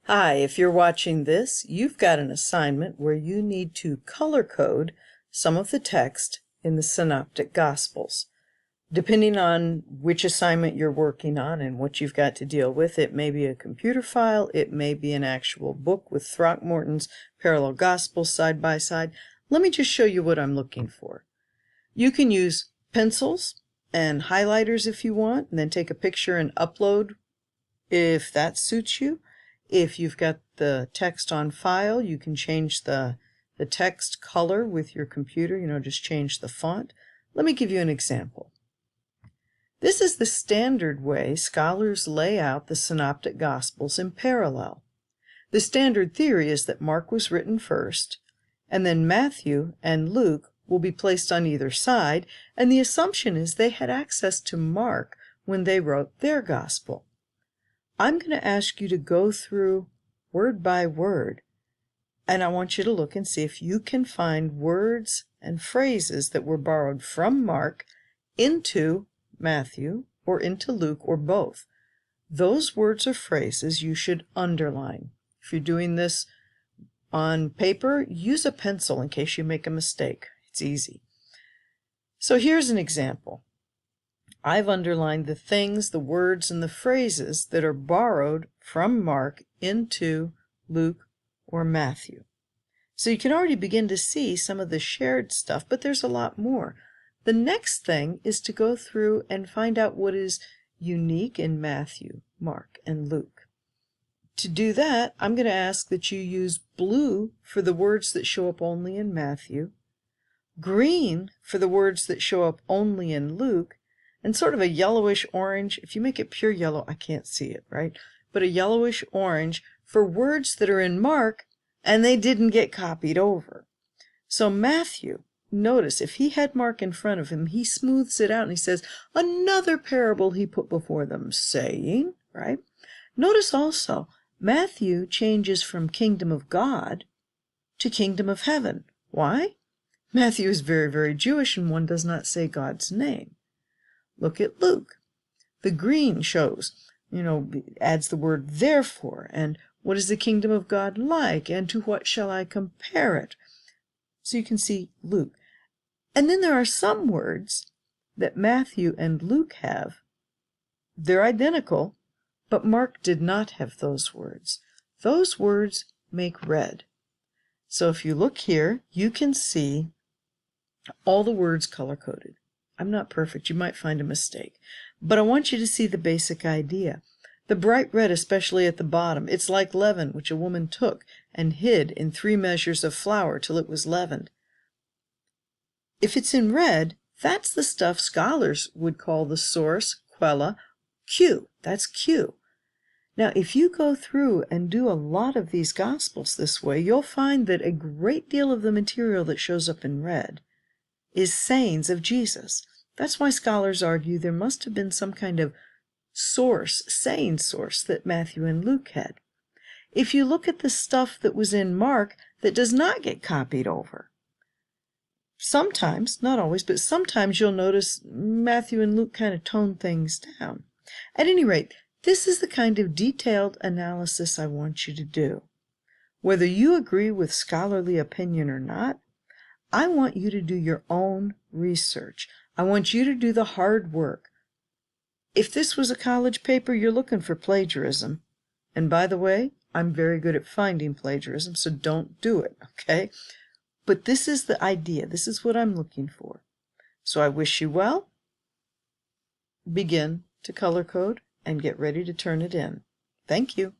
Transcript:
Hi, if you're watching this, you've got an assignment where you need to color code some of the text in the Synoptic Gospels. Depending on which assignment you're working on and what you've got to deal with, it may be a computer file, it may be an actual book with Throckmorton's parallel gospels side by side. Let me just show you what I'm looking for. You can use pencils and highlighters if you want, and then take a picture and upload if that suits you. If you've got the text on file, you can change the text color with your computer, just change the font. Let me give you an example. This is the standard way scholars lay out the Synoptic Gospels in parallel. The standard theory is that Mark was written first, and then Matthew and Luke will be placed on either side, and the assumption is they had access to Mark when they wrote their gospel. I'm going to ask you to go through word by word, and I want you to look and see if you can find words and phrases that were borrowed from Mark into Matthew or into Luke or both. Those words or phrases you should underline. If you're doing this on paper, use a pencil in case you make a mistake. It's easy. So here's an example. I've underlined the things, the words, and the phrases that are borrowed from Mark into Luke or Matthew. So you can already begin to see some of the shared stuff, but there's a lot more. The next thing is to go through and find out what is unique in Matthew, Mark, and Luke. To do that, I'm going to ask that you use blue for the words that show up only in Matthew, green for the words that show up only in Luke, and sort of a yellowish orange. If you make it pure yellow, I can't see it, right? But a yellowish orange for words that are in Mark and they didn't get copied over. So Matthew, notice if he had Mark in front of him, he smooths it out and he says, another parable he put before them, saying, right? Notice also, Matthew changes from kingdom of God to kingdom of heaven. Why? Matthew is very, very Jewish, and one does not say God's name. Look at Luke. The green shows, adds the word therefore, and what is the kingdom of God like, and to what shall I compare it? So you can see Luke. And then there are some words that Matthew and Luke have. They're identical, but Mark did not have those words. Those words make red. So if you look here, you can see all the words color-coded. I'm not perfect. You might find a mistake. But I want you to see the basic idea. The bright red, especially at the bottom, it's like leaven, which a woman took and hid in 3 measures of flour till it was leavened. If it's in red, that's the stuff scholars would call the source, quella, Q. That's Q. Now, if you go through and do a lot of these Gospels this way, you'll find that a great deal of the material that shows up in red is sayings of Jesus. That's why scholars argue there must have been some kind of saying source that Matthew and Luke had. If you look at the stuff that was in Mark that does not get copied over, sometimes, not always, but sometimes you'll notice Matthew and Luke kind of tone things down. At any rate, this is the kind of detailed analysis I want you to do. Whether you agree with scholarly opinion or not, I want you to do your own research. I want you to do the hard work. If this was a college paper, you're looking for plagiarism. And by the way, I'm very good at finding plagiarism, so don't do it, okay? But this is the idea. This is what I'm looking for. So I wish you well. Begin to color code and get ready to turn it in. Thank you.